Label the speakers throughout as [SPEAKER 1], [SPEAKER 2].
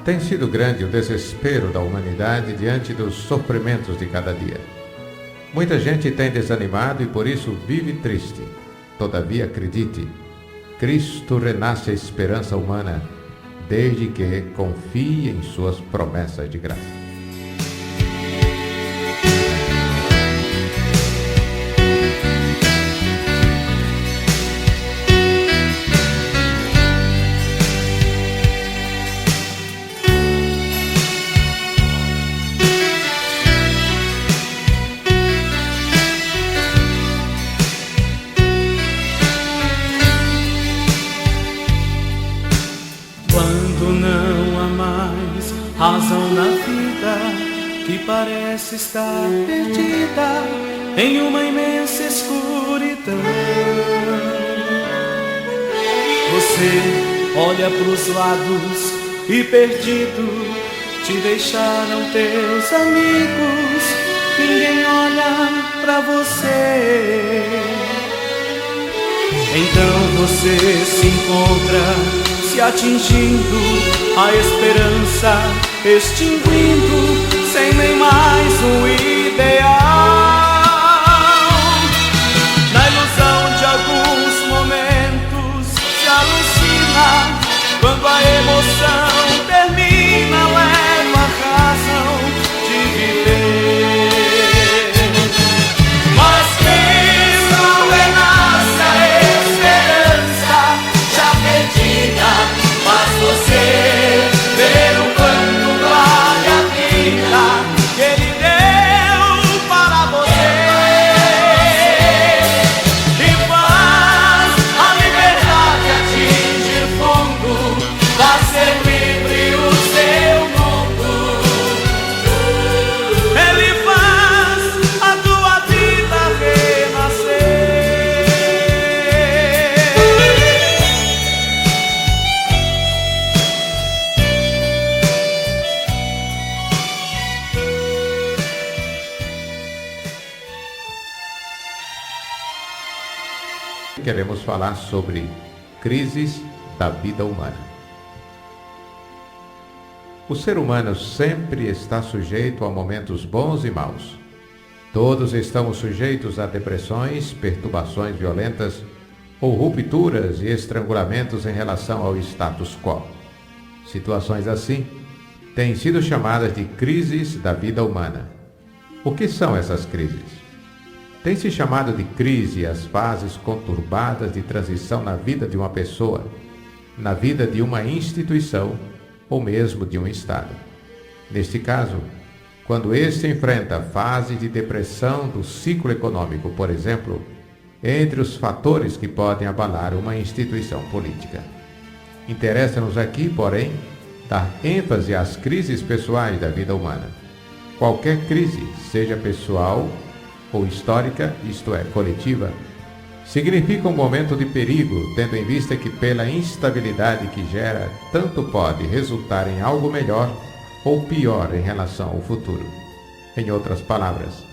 [SPEAKER 1] Tem sido grande o desespero da humanidade diante dos sofrimentos de cada dia. Muita gente tem desanimado e por isso vive triste. Todavia, acredite, Cristo renasce a esperança humana, desde que confie em suas promessas de graça.
[SPEAKER 2] Quando não há mais razão na vida, que parece estar perdida em uma imensa escuridão, você olha pros lados e perdido te deixaram teus amigos, ninguém olha pra você. Então você se encontra se atingindo, a esperança extinguindo, sem nem mais um ideal. Na ilusão de alguns momentos se alucina, quando a emoção termina, leva a razão de viver. Mas Cristo renasce a esperança já perdida, faz você ver o quanto vale a vida que Ele deu para você, e faz a liberdade atingir fundo, faz ser livre o seu mundo. Ele faz a tua vida renascer.
[SPEAKER 1] Queremos falar sobre crises da vida humana. O ser humano sempre está sujeito a momentos bons e maus. Todos estamos sujeitos a depressões, perturbações violentas ou rupturas e estrangulamentos em relação ao status quo. Situações assim têm sido chamadas de crises da vida humana. O que são essas crises? Tem se chamado de crise as fases conturbadas de transição na vida de uma pessoa, na vida de uma instituição ou mesmo de um Estado. Neste caso, quando este enfrenta fases de depressão do ciclo econômico, por exemplo, entre os fatores que podem abalar uma instituição política. Interessa-nos aqui, porém, dar ênfase às crises pessoais da vida humana. Qualquer crise, seja pessoal ou histórica, isto é, coletiva, significa um momento de perigo, tendo em vista que pela instabilidade que gera, tanto pode resultar em algo melhor ou pior em relação ao futuro. Em outras palavras,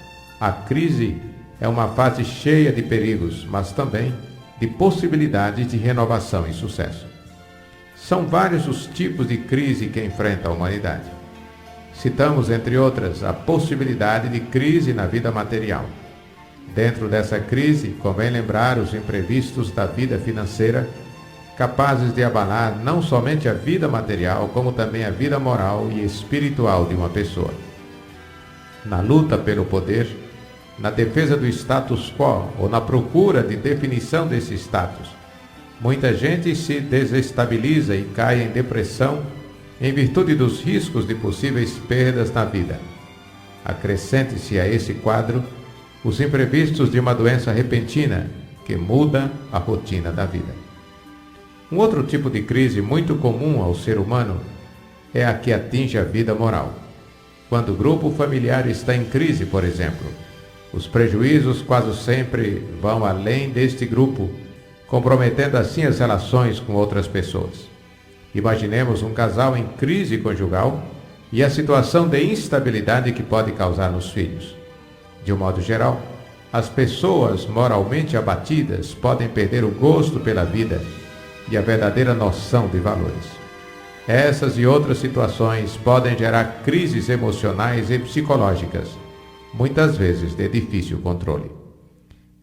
[SPEAKER 1] a crise é uma fase cheia de perigos, mas também de possibilidades de renovação e sucesso. São vários os tipos de crise que enfrenta a humanidade. Citamos, entre outras, a possibilidade de crise na vida material. Dentro dessa crise, convém lembrar os imprevistos da vida financeira, capazes de abalar não somente a vida material, como também a vida moral e espiritual de uma pessoa. Na luta pelo poder, na defesa do status quo ou na procura de definição desse status, muita gente se desestabiliza e cai em depressão em virtude dos riscos de possíveis perdas na vida. Acrescente-se a esse quadro os imprevistos de uma doença repentina que muda a rotina da vida. Um outro tipo de crise muito comum ao ser humano é a que atinge a vida moral. Quando o grupo familiar está em crise, por exemplo, os prejuízos quase sempre vão além deste grupo, comprometendo assim as relações com outras pessoas. Imaginemos um casal em crise conjugal e a situação de instabilidade que pode causar nos filhos. De um modo geral, as pessoas moralmente abatidas podem perder o gosto pela vida e a verdadeira noção de valores. Essas e outras situações podem gerar crises emocionais e psicológicas, muitas vezes de difícil controle.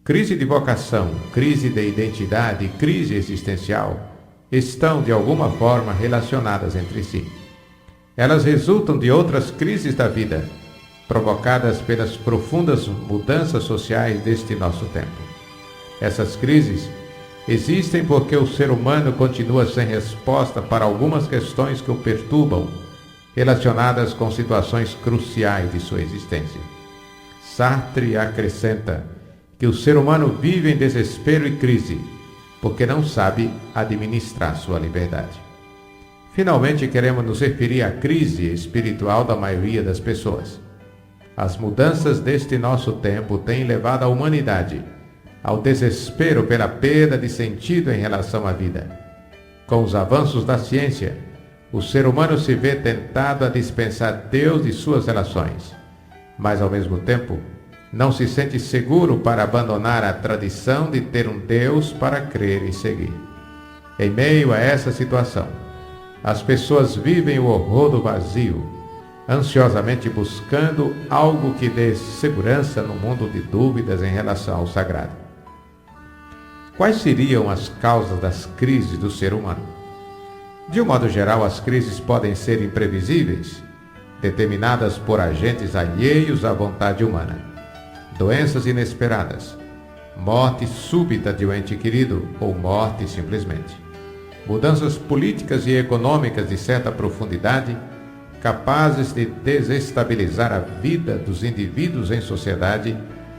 [SPEAKER 1] Crise de vocação, crise de identidade e crise existencial estão de alguma forma relacionadas entre si. Elas resultam de outras crises da vida, provocadas pelas profundas mudanças sociais deste nosso tempo. Essas crises existem porque o ser humano continua sem resposta para algumas questões que o perturbam, relacionadas com situações cruciais de sua existência. Sartre acrescenta que o ser humano vive em desespero e crise, porque não sabe administrar sua liberdade. Finalmente, queremos nos referir à crise espiritual da maioria das pessoas. As mudanças deste nosso tempo têm levado a humanidade ao desespero pela perda de sentido em relação à vida. Com os avanços da ciência, o ser humano se vê tentado a dispensar Deus de suas relações, mas ao mesmo tempo não se sente seguro para abandonar a tradição de ter um Deus para crer e seguir. Em meio a essa situação, as pessoas vivem o horror do vazio, ansiosamente buscando algo que dê segurança no mundo de dúvidas em relação ao sagrado. Quais seriam as causas das crises do ser humano? De um modo geral, as crises podem ser imprevisíveis, determinadas por agentes alheios à vontade humana. Doenças inesperadas, morte súbita de um ente querido ou morte simplesmente. Mudanças políticas e econômicas de certa profundidade, capazes de desestabilizar a vida dos indivíduos em sociedade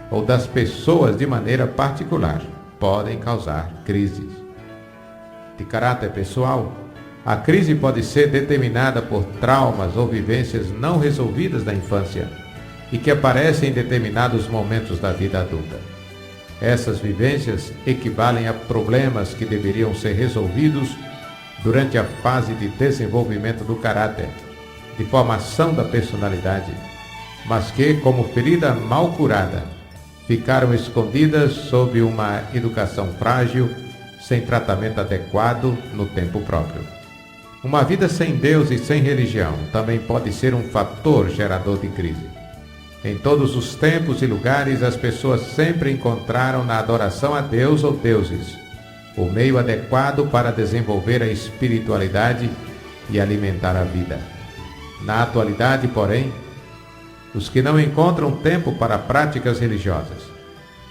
[SPEAKER 1] ou das pessoas de maneira particular, podem causar crises. De caráter pessoal, a crise pode ser determinada por traumas ou vivências não resolvidas na infância e que aparecem em determinados momentos da vida adulta. Essas vivências equivalem a problemas que deveriam ser resolvidos durante a fase de desenvolvimento do caráter, de formação da personalidade, mas que, como ferida mal curada, ficaram escondidas sob uma educação frágil, sem tratamento adequado no tempo próprio. Uma vida sem Deus e sem religião também pode ser um fator gerador de crise. Em todos os tempos e lugares, as pessoas sempre encontraram na adoração a Deus ou deuses o meio adequado para desenvolver a espiritualidade e alimentar a vida. Na atualidade, porém, os que não encontram tempo para práticas religiosas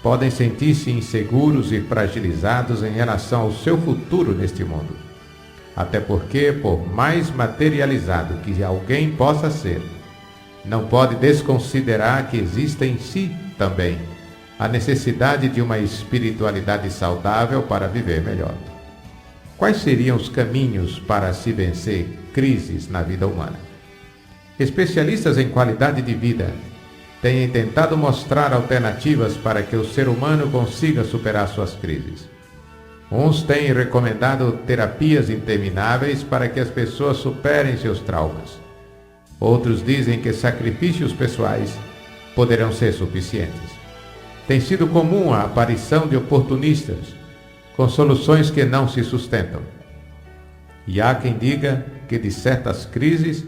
[SPEAKER 1] podem sentir-se inseguros e fragilizados em relação ao seu futuro neste mundo. Até porque, por mais materializado que alguém possa ser, não pode desconsiderar que existe em si também a necessidade de uma espiritualidade saudável para viver melhor. Quais seriam os caminhos para se vencer crises na vida humana? Especialistas em qualidade de vida têm tentado mostrar alternativas para que o ser humano consiga superar suas crises. Uns têm recomendado terapias intermináveis para que as pessoas superem seus traumas. Outros dizem que sacrifícios pessoais poderão ser suficientes. Tem sido comum a aparição de oportunistas com soluções que não se sustentam. E há quem diga que de certas crises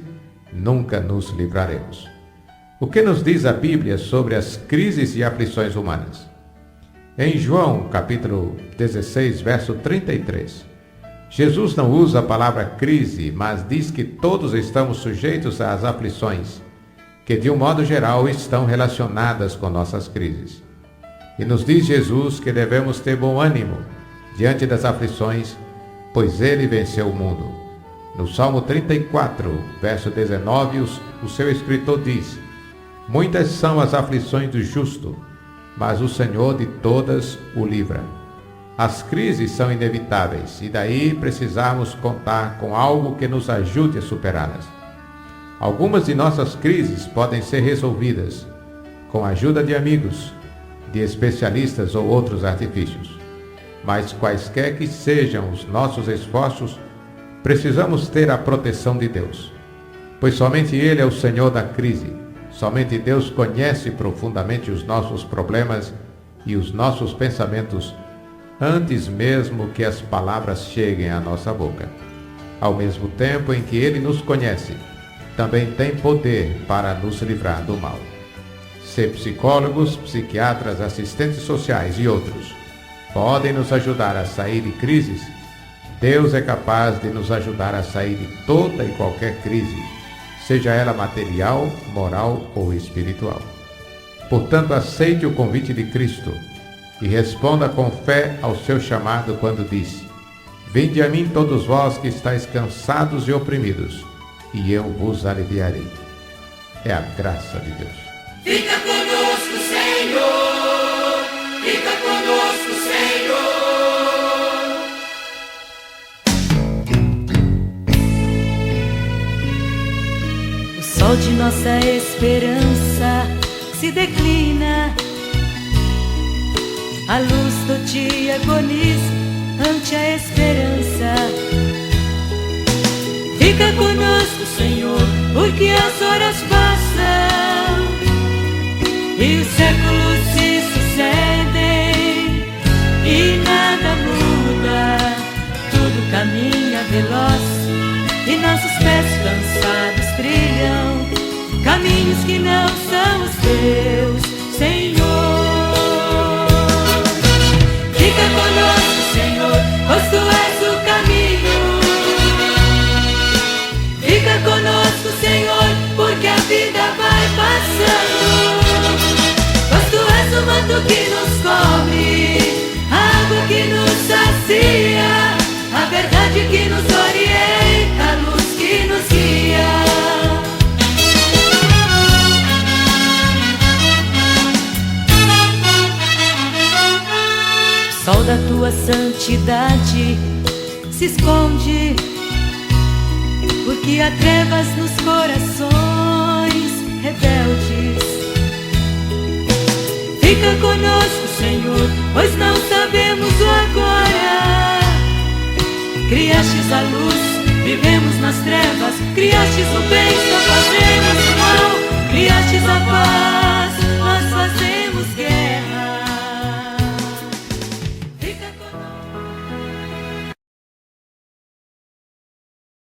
[SPEAKER 1] nunca nos livraremos. O que nos diz a Bíblia sobre as crises e aflições humanas? Em João, capítulo 16, verso 33, Jesus não usa a palavra crise, mas diz que todos estamos sujeitos às aflições, que de um modo geral estão relacionadas com nossas crises. E nos diz Jesus que devemos ter bom ânimo diante das aflições, pois Ele venceu o mundo. No Salmo 34, verso 19, o seu escritor diz: muitas são as aflições do justo, mas o Senhor de todas o livra. As crises são inevitáveis e daí precisamos contar com algo que nos ajude a superá-las. Algumas de nossas crises podem ser resolvidas com a ajuda de amigos, de especialistas ou outros artifícios. Mas quaisquer que sejam os nossos esforços, precisamos ter a proteção de Deus, pois somente Ele é o Senhor da crise. Somente Deus conhece profundamente os nossos problemas e os nossos pensamentos antes mesmo que as palavras cheguem à nossa boca. ao mesmo tempo em que Ele nos conhece, também tem poder para nos livrar do mal. Se psicólogos, psiquiatras, assistentes sociais e outros podem nos ajudar a sair de crises, Deus é capaz de nos ajudar a sair de toda e qualquer crise, seja ela material, moral ou espiritual. Portanto, aceite o convite de Cristo e responda com fé ao seu chamado quando disse: Vinde a mim todos vós que estáis cansados e oprimidos, e eu vos aliviarei. É a graça de Deus.
[SPEAKER 2] Fica conosco, Senhor. Fica conosco, Senhor.
[SPEAKER 3] O sol de nossa esperança se declina, a luz do dia agoniza ante a esperança. Fica conosco, Senhor, porque as horas passam e os séculos se sucedem e nada muda, tudo caminha veloz e nossos pés cansados trilham caminhos que não são os teus, Senhor. Fica conosco, Senhor, pois Tu és o caminho. Fica conosco, Senhor, porque a vida vai passando. Pois Tu és o manto que nos cobre, a água que nos sacia, a verdade que nos orienta, a luz que nos guia. O sol da Tua santidade se esconde, porque há trevas nos corações rebeldes. Fica conosco, Senhor, pois não sabemos o agora. Criastes a luz, vivemos nas trevas. Criastes o bem, só fazemos o mal. Criastes a paz.